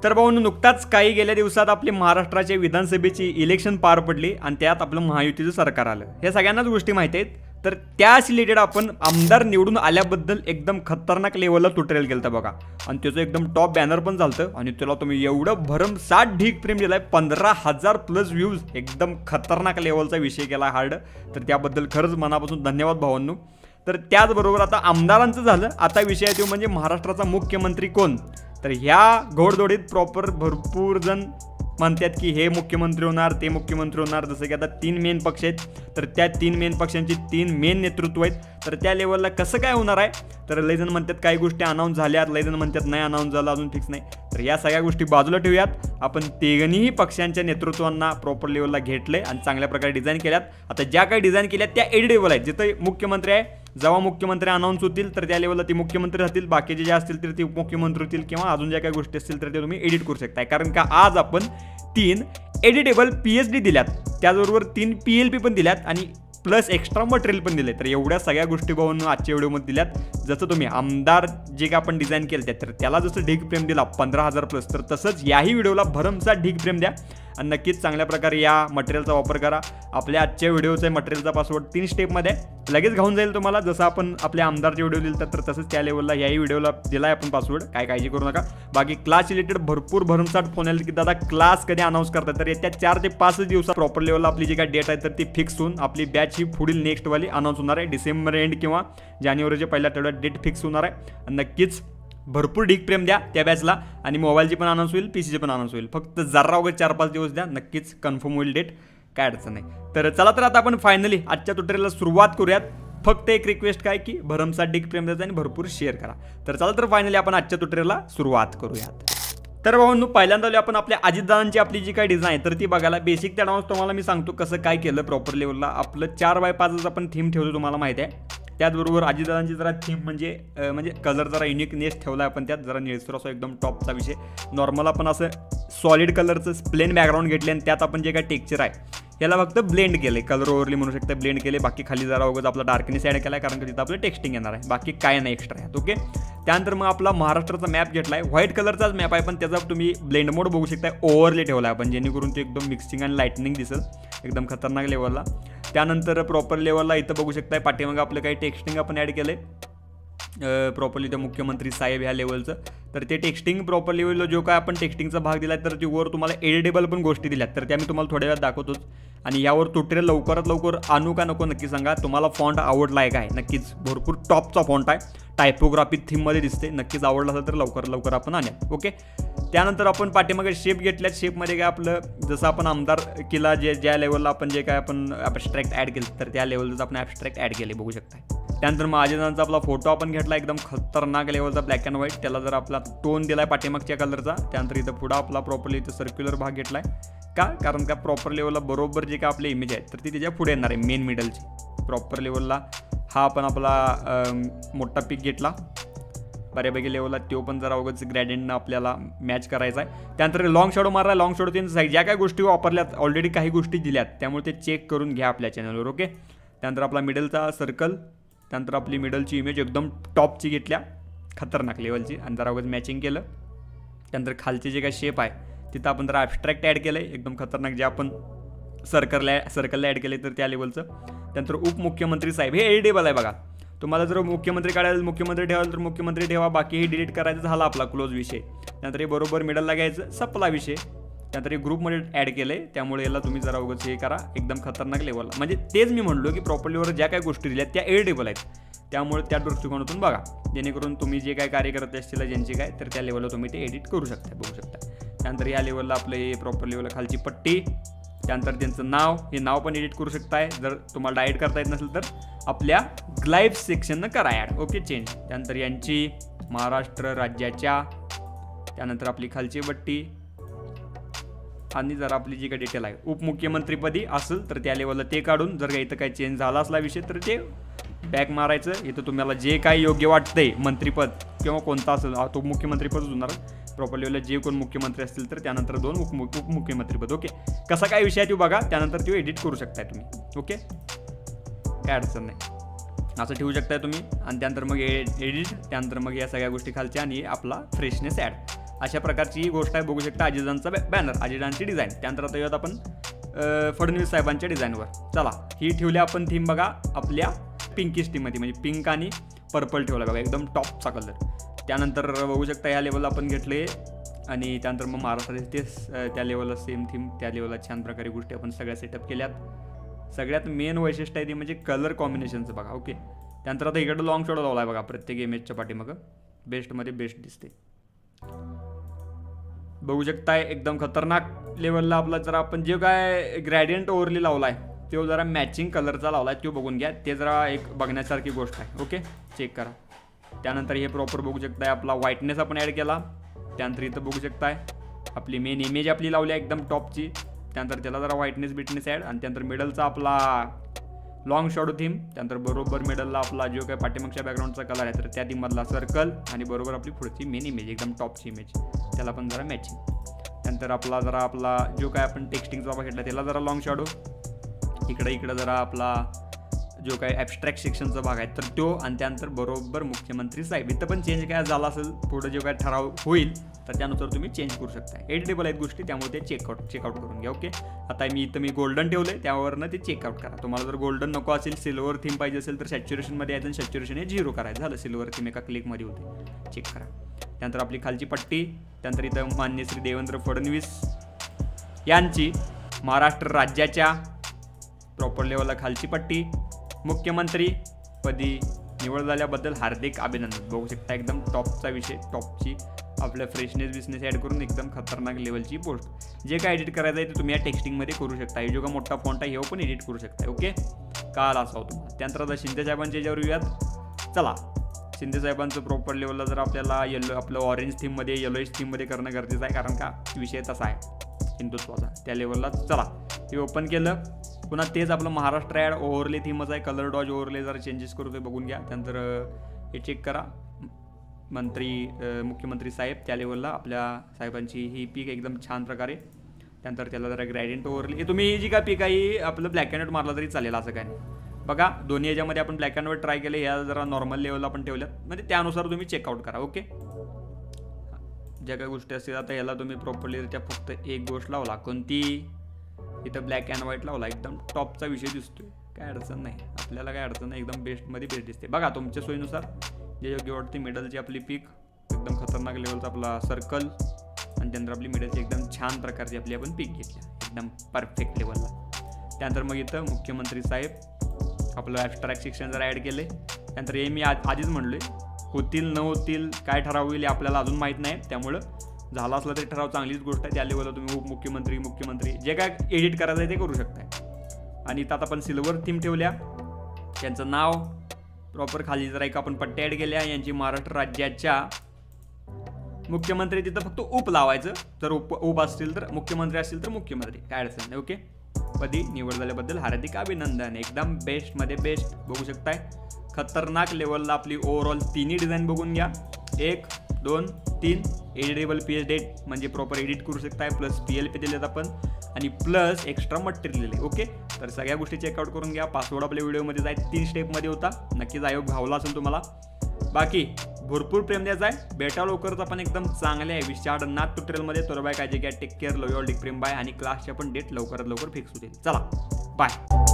तर भाऊंनो, नुकताच काही गेल्या दिवसात आपली महाराष्ट्राच्या विधानसभेची इलेक्शन पार पडली आणि त्यात आपलं महायुतीचं सरकार आलं. हे सगळ्यांनाच गोष्टी माहिती आहेत. तर त्याच रिलेटेड आपण आमदार निवडून आल्याबद्दल एकदम खतरनाक लेवलला ट्युटोरियल केलं होतं बघा, आणि त्याचं एकदम टॉप बॅनर पण झालं आणि त्याला तुम्ही एवढं भरमसाठ ढीक प्रेम दिलाय, 15,000 प्लस व्ह्यूज. एकदम खतरनाक लेवलचा विषय केला हार्ड. तर त्याबद्दल खरंच मनापासून धन्यवाद भावांनो. तर त्याचबरोबर आता आमदारांचं झालं, आता विषय तो म्हणजे महाराष्ट्राचा मुख्यमंत्री कोण. तर ह्या घोडदौडीत प्रॉपर भरपूर जण म्हणतात की हे मुख्यमंत्री होणार, ते मुख्यमंत्री होणार. जसं की आता 3 मेन पक्ष आहेत, तर त्या 3 मेन पक्षांची 3 मेन नेतृत्व आहेत. तर त्या लेवलला कसं काय होणार आहे, तर लय जण म्हणतात काही गोष्टी अनाऊन्स झाल्यात, लय जण म्हणतात नाही अनाऊन्स झालं, अजून फिक्स नाही. तर या सगळ्या गोष्टी बाजूला ठेवूयात. आपण तिघीही पक्षांच्या नेतृत्वांना प्रॉपर लेवलला घेतलंय आणि चांगल्या प्रकारे डिझाईन केल्यात. आता ज्या काही डिझाईन केल्यात त्या एडिटेबल आहेत. जिथं मुख्यमंत्री आहे, जेव्हा मुख्यमंत्री अनाऊन्स होतील तर त्या लेवलला ती मुख्यमंत्री राहतील, बाकीचे जे असतील तर ते उपमुख्यमंत्री होतील, किंवा अजून ज्या काही गोष्टी असतील तर ते तुम्ही एडिट करू शकताय. कारण का आज आपण 3 एडिटेबल PhD दिल्यात, त्याचबरोबर 3 PLP पण दिल्यात आणि प्लस एक्स्ट्रा मटेरियल पण दिले. तर एवढ्या सगळ्या गोष्टी बघून आजच्या व्हिडिओमध्ये दिल्यात. जसं तुम्ही आमदार जे काय आपण डिझाईन केलं तर त्याला जसं ढीक प्रेम दिला 15,000 प्लस, तर तसंच याही व्हिडिओला भरमसाठ ढीक प्रेम द्या आणि नक्कीच चांगल्या प्रकारे या मटेरियलचा वापर करा. आपल्या आजच्या व्हिडिओचा मटेरियलचा पासवर्ड 3 स्टेपमध्ये लगेच घाऊन जाईल तुम्हाला. जसं आपण आपल्या आमदारचे व्हिडिओ दिले तर तसंच त्या लेवलला याही व्हिडिओला दिलाय आपण पासवर्ड. काय काळजी करू नका. बाकी क्लास रिलेटेड भरपूर भरमसाठ फोन आले की दादा क्लास कधी अनाऊन्स करतात, तर येत्या 4 ते 5 दिवसात प्रॉपर लेवलला आपली जी काय डेट आहे तर ती फिक्स होऊन आपली बॅच ही पुढील नेक्स्टवाली अनाऊन्स होणार आहे. डिसेंबर एंड किंवा जानेवारीच्या पहिल्या आठवड्यात डेट फिक्स होणार आहे. आणि नक्कीच भरपूर ढीक प्रेम द्या त्या बॅचला, आणि मोबाईलची पण अनाऊन्स होईल, PCची पण अनाऊन्स होईल. फक्त जरा वगैरे 4-5 दिवस द्या, नक्कीच कन्फर्म होईल डेट, काय अडचण नाही. तर चला, तर आता आपण फायनली आजच्या ट्युटोरियलला सुरुवात करूयात. फक्त एक रिक्वेस्ट काय की भरमसाठ ढीक प्रेम द्यायचं आणि भरपूर शेअर करा. तर चला, तर फायनली आपण आजच्या ट्युटोरियलला सुरुवात करूयात. तर भावांनो, पहिल्यांदा आपण आपल्या अजितदादांची आपली जी काय डिझाईन आहे तर ती बघायला. बेसिक त्या डाऊन्स तुम्हाला मी सांगतो कसं काय केलं प्रॉपर लेवलला. आपलं 4x5 आपण थीम ठेवतो, तुम्हाला माहिती आहे. त्याचबरोबर अजितदादांची जरा थीम म्हणजे कलर जरा युनिकनेस ठेवला आहे आपण त्यात. जरा निळसर असं एकदम टॉपचा विषय. नॉर्मल आपण असं सॉलिड कलरचं प्लेन बॅकग्राऊंड घेतले आणि त्यात आपण जे काय टेक्स्चर आहे याला फक्त ब्लेंड केले, कलर ओव्हरली म्हणू शकता, ब्लेंड केले. बाकी खाली जरा वगैरे आपला डार्कनेस ॲड केला आहे, कारण की तिथं आपलं टेक्स्टिंग येणार आहे. बाकी काय नाही एक्स्ट्रा आहे. ओके. त्यानंतर मग आपला महाराष्ट्राचा मॅप घेतला आहे. व्हाईट कलरचाच मॅप आहे, पण त्याचा तुम्ही ब्लेंड मोड बघू शकता, ओव्हरले ठेवला आहे आपण, जेणेकरून ते एकदम मिक्सिंग आणि लाईटनिंग दिसेल एकदम खतरनाक लेवलला. त्यानंतर प्रॉपर लेवलला इथं बघू शकता पाठीमागं आपलं काही टेक्स्टिंग आपण ॲड केलं आहे प्रॉपरली त्या मुख्यमंत्री साहेब ह्या लेवलचं. तर ते टेक्स्टिंग प्रॉपर लेवलला जो काय आपण टेक्स्टिंगचा भाग दिला तर वर तुम्हाला एडिटेबल पण गोष्टी दिल्यात, तर त्या मी तुम्हाला थोड्या वेळात दाखवतोच. आणि यावर ट्युटोरियल लवकरात लवकर आणू का नको नक्की सांगा. तुम्हाला फॉन्ट आवडला आहे काय? नक्कीच भरपूर टॉपचा फॉन्ट आहे, टायपोग्राफी थीममध्ये दिसते. नक्कीच आवडला असेल तर लवकरात लवकर आपण आणूया. ओके. त्यानंतर आपण पाठीमागे शेप घेतल्यात. शेपमध्ये काय आपलं जसं आपण आमदार केला ज्या लेवलला आपण जे काय आपण ॲबस्ट्रॅक्ट ॲड केलं तर त्या लेवलचं आपण ॲबस्ट्रॅक्ट ॲड केले बघू शकता. त्यानंतर मग अजितदादांचा आपला फोटो आपण घेतला एकदम खतरनाक लेवलचा ब्लॅक अँड व्हाईट. त्याला जर आपला टोन दिला आहे पाठीमागच्या कलरचा. त्यानंतर इथं पुढं आपला प्रॉपरली इथं सर्क्युलर भाग घेतला आहे. का? कारण का प्रॉपर लेवलला बरोबर जे काय आपले इमेज आहेत तर ती त्याच्या पुढे येणार आहे मेन मिडलची. प्रॉपर लेवलला हा आपण आपला मोठा पिक घेतला बऱ्यापैकी लेवलला, तो पण जरा उगाच ग्रॅडियंटनं आपल्याला मॅच करायचा आहे. त्यानंतर लॉंग शॅडो मारला. लॉंग शॅडो तीन साईड ज्या काही गोष्टी वापरल्यात ऑलरेडी काही गोष्टी दिल्यात, त्यामुळे ते चेक करून घ्या आपल्या चॅनलवर. ओके. त्यानंतर आपला मिडलचा सर्कल. त्यानंतर आपली मिडलची इमेज एकदम टॉपची घेतल्या खतरनाक लेवलची आणि जरा उगाच मॅचिंग केलं. त्यानंतर खालचे जे काही शेप आहे तिथं आपण जरा ॲबस्ट्रॅक्ट ॲड केलं आहे एकदम खतरनाक, जे आपण सर्कलला ॲड केले तर त्या लेवलचं. त्यानंतर उपमुख्यमंत्री साहेब हे एडिटेबल आहे बघा. तुम्हाला जर मुख्यमंत्री काढायला मुख्यमंत्री ठेवाल तर मुख्यमंत्री ठेवा, बाकी हे डिलीट करायचं झाला आपला क्लोज विषय. त्यानंतर हे बरोबर मिडलला घ्यायचं, संपला विषय. त्यानंतर हे ग्रुपमध्ये ॲड केलं आहे, त्यामुळे याला तुम्ही जरा उगाच हे करा एकदम खतरनाक लेवलला. म्हणजे तेच मी म्हणलो की प्रॉपर लेवलवर ज्या काही गोष्टी दिल्या त्या एडिटेबल आहेत, त्यामुळे त्या दृष्टिकोनातून बघा, जेणेकरून तुम्ही जे काय कार्य करत असतील ज्यांची काय तर त्या लेवलला तुम्ही ते एडिट करू शकता बघू शकता. त्यानंतर या लेवलला आपलं हे प्रॉपर लेवलला खालची पट्टी. त्यानंतर त्यांचं नाव, हे नाव पण एडिट करू शकताय. जर तुम्हाला डायट करता येत नसेल तर आपल्या ग्लाइफ सेक्शननं करा ॲड. ओके. चेंज. त्यानंतर यांची महाराष्ट्र राज्याच्या. त्यानंतर आपली खालची पट्टी आणि जरा आपली जी काही डिटेल आहे उपमुख्यमंत्रीपदी असेल तर त्या लेवलला ते काढून, जर काही इथं काही चेंज झाला असला विषय तर ते बॅक मारायचं. इथं तुम्हाला जे काही योग्य वाटतंय मंत्रीपद किंवा कोणता असेल तो मुख्यमंत्रीपदच होणार. प्रॉपर लेवलला जे कोण मुख्यमंत्री असतील तर त्यानंतर 2 उपमुख्यमंत्रीपद. ओके. कसा काय विषय आहे तो बघा, त्यानंतर तो एडिट करू शकताय तुम्ही. ओके. काय अडचण नाही, असं ठेवू शकताय तुम्ही. आणि त्यानंतर मग एडिट. त्यानंतर मग या सगळ्या गोष्टी खालच्या आणि आपला फ्रेशनेस ॲड. अशा प्रकारची ही गोष्ट आहे. बघू शकता अजिजांचा बॅनर, अजिजांची डिझाईन. त्यानंतर आता येऊयात आपण फडणवीस साहेबांच्या डिझाईनवर. चला ही ठेवली आपण थीम बघा आपल्या पिंकिश थीममध्ये, म्हणजे पिंक आणि पर्पल ठेवला बघा, एकदम टॉपचा कलर. त्यानंतर बघू शकता या लेवलला आपण घेतले आणि त्यानंतर मग महाराष्ट्राचे तेच त्या लेवलला सेम थीम, त्या लेवलला छान प्रकारे गोष्टी आपण सगळ्या सेटअप केल्यात. सगळ्यात मेन वैशिष्ट्य आहे ते म्हणजे कलर कॉम्बिनेशनचं बघा. ओके, त्यानंतर आता इकडं लॉंग शॉट लावला आहे बघा प्रत्येक इमेजच्या पाठीमागं, बेस्टमध्ये बेस्ट दिसते. बघू शकताय एकदम खतरनाक लेवलला आपला जरा आपण जे काय ग्रॅडियंट ओव्हरली लावला आहे तो जरा मॅचिंग कलरचा लावला आहे, तो बघून घ्या. ते जरा एक बघण्यासारखी गोष्ट आहे. ओके, चेक करा. त्यानंतर हे प्रॉपर बघू शकताय आपला व्हाईटनेस आपण ॲड केला. त्यानंतर इथं बघू शकताय आपली मेन इमेज आपली लावली आहे एकदम टॉपची. त्यानंतर त्याला जरा व्हाईटनेस बिटनेस ॲड आणि त्यानंतर मिडलचा आपला लॉंग शॉडो थीम. त्यानंतर बरोबर मिडलला आपला जो काही पाठीमागच्या बॅकग्राऊंडचा कलर आहे तर त्या थीममधला सर्कल आणि बरोबर आपली पुढची मेन इमेज एकदम टॉपची इमेज, त्याला पण जरा मॅचिंग. त्यानंतर आपला जो काय आपण टेक्स्टिंगचा बघितला त्याला जरा लॉंग शॉडो. इकडं जरा आपला जो काही ॲबस्ट्रॅक्ट सेक्शनचा भाग आहे तर तो. आणि त्यानंतर बरोबर मुख्यमंत्री साहेब. इथं पण चेंज काय झाला असेल पुढं जो काय ठराव होईल तर त्यानुसार तुम्ही चेंज करू शकता. एडिटेबल आहेत गोष्टी, त्यामुळे ते चेकआउट करून घ्या. ओके, आता मी गोल्डन ठेवलं आहे त्यावरनं ते चेकआउट करा. तुम्हाला जर गोल्डन नको असेल, सिल्वर थीम पाहिजे असेल तर सॅच्युरेशनमध्ये यायचं आणि सॅच्युरेशन हे 0 करायचं. झालं, सिल्वर थीम एका क्लिकमध्ये होते. चेक करा. त्यानंतर आपली खालची पट्टी. त्यानंतर इथं माननीय श्री देवेंद्र फडणवीस यांची महाराष्ट्र राज्याच्या प्रॉपर लेवलला खालची पट्टी. मुख्यमंत्री पदी निवड झाल्याबद्दल हार्दिक अभिनंदन. बघू शकता एकदम टॉपचा विषय, टॉपची आपल्या फ्रेशनेस बिझनेस ॲड करून एकदम खतरनाक लेवलची पोस्ट. जे काय एडिट करायचं आहे ते तुम्ही या टेक्स्टिंगमध्ये करू शकता. हे जो का मोठा फॉन्ट आहे हे पण एडिट करू शकता. ओके, काल असा होतो. त्यानंतर आता शिंदे साहेबांच्या याच्यावर येऊयात. चला, शिंदे साहेबांचं प्रॉपर लेवलला जर आपल्याला आपलं ऑरेंज थीममध्ये येलोइश थीममध्ये करणं गरजेचं आहे, कारण का विषय तसा आहे हिंदुत्वाचा. त्या लेवलला चला हे ओपन केलं. पुन्हा तेच आपलं महाराष्ट्र ॲड ओव्हरले थीमच आहे. कलर डॉज ओव्हरले जरा चेंजेस करू ते बघून घ्या. त्यानंतर हे चेक करा. मुख्यमंत्री साहेब त्या लेवलला आपल्या साहेबांची ही पीक एकदम छान प्रकारे. त्यानंतर त्याला जरा ग्रॅडियंट ओव्हरले. हे तुम्ही जी काय पीक आहे आपलं ब्लॅक अँड व्हाईट मारला तरी चालेल, असं काय नाही. बघा दोन्ही याच्यामध्ये आपण ब्लॅक अँड व्हाईट ट्राय केले, ह्या जरा नॉर्मल लेवलला आपण ठेवल्यात, म्हणजे त्यानुसार तुम्ही चेकआउट करा. ओके, ज्या काही गोष्टी असतील आता याला तुम्ही प्रॉपरलीरित्या फक्त एक गोष्ट लावला, कोणती, इथं ब्लॅक अँड व्हाईट लावला, एकदम टॉपचा विषय दिसतोय, काय अडचण नाही, आपल्याला काय अडचण नाही, एकदम बेस्टमध्ये बेस्ट दिसते. बघा तुमच्या सोयीनुसार जे योग्य वाटते. मिडलची आपली पीक एकदम खतरनाक लेवलचा आपला सर्कल आणि त्यानंतर आपली मिडलची एकदम छान प्रकारची आपली आपण पीक घेतल्या एकदम परफेक्ट लेवलला. त्यानंतर मग इथं मुख्यमंत्री साहेब आपलं ॲबस्ट्रॅक्ट सेक्शन जर ॲड केले. त्यानंतर हे मी आधीच म्हणलोय, होतील न होतील काय ठराव होईल आपल्याला अजून माहीत नाही, त्यामुळं झाला असला तरी ठराव चांगलीच गोष्ट आहे. त्या लेवलला तुम्ही उपमुख्यमंत्री जे काय एडिट करायचं आहे ते करू शकताय. आणि इथं आता आपण सिल्वर थीम ठेवल्या, त्यांचं नाव प्रॉपर खाली जरा एक आपण पट्ट्या ॲड केल्या. यांची महाराष्ट्र राज्याच्या मुख्यमंत्री, तिथं फक्त उप लावायचं, जर उप असतील तर मुख्यमंत्री असतील तर मुख्यमंत्री, काय अडचण नाही. ओके, पदी निवड झाल्याबद्दल हार्दिक अभिनंदन. एकदम बेस्टमध्ये बेस्ट बघू शकताय. खतरनाक लेवलला आपली ओव्हरऑल तिन्ही डिझाईन बघून घ्या. 1, 2, 3 एडिटेबल PS डेट म्हणजे प्रॉपर एडिट करू शकताय, प्लस PLP दिलेत आपण आणि प्लस एक्स्ट्रा मटेरियल दिले. ओके, तर सगळ्या गोष्टी चेकआउट करून घ्या. पासवर्ड आपल्या व्हिडिओमध्ये जाईल, 3 स्टेपमध्ये होता, नक्कीच आयोग भावला असेल तुम्हाला. बाकी भरपूर प्रेम द्यायचा आहे. भेटा लवकरच आपण एकदम चांगल्या विषयाड नाथ ट्युटोरियलमध्ये. तर बाय, काळजी घ्या, take care, love you all, डिक प्रेम बाय. आणि क्लासच्या पण डेट लवकरात लवकर फिक्स होतील. चला बाय.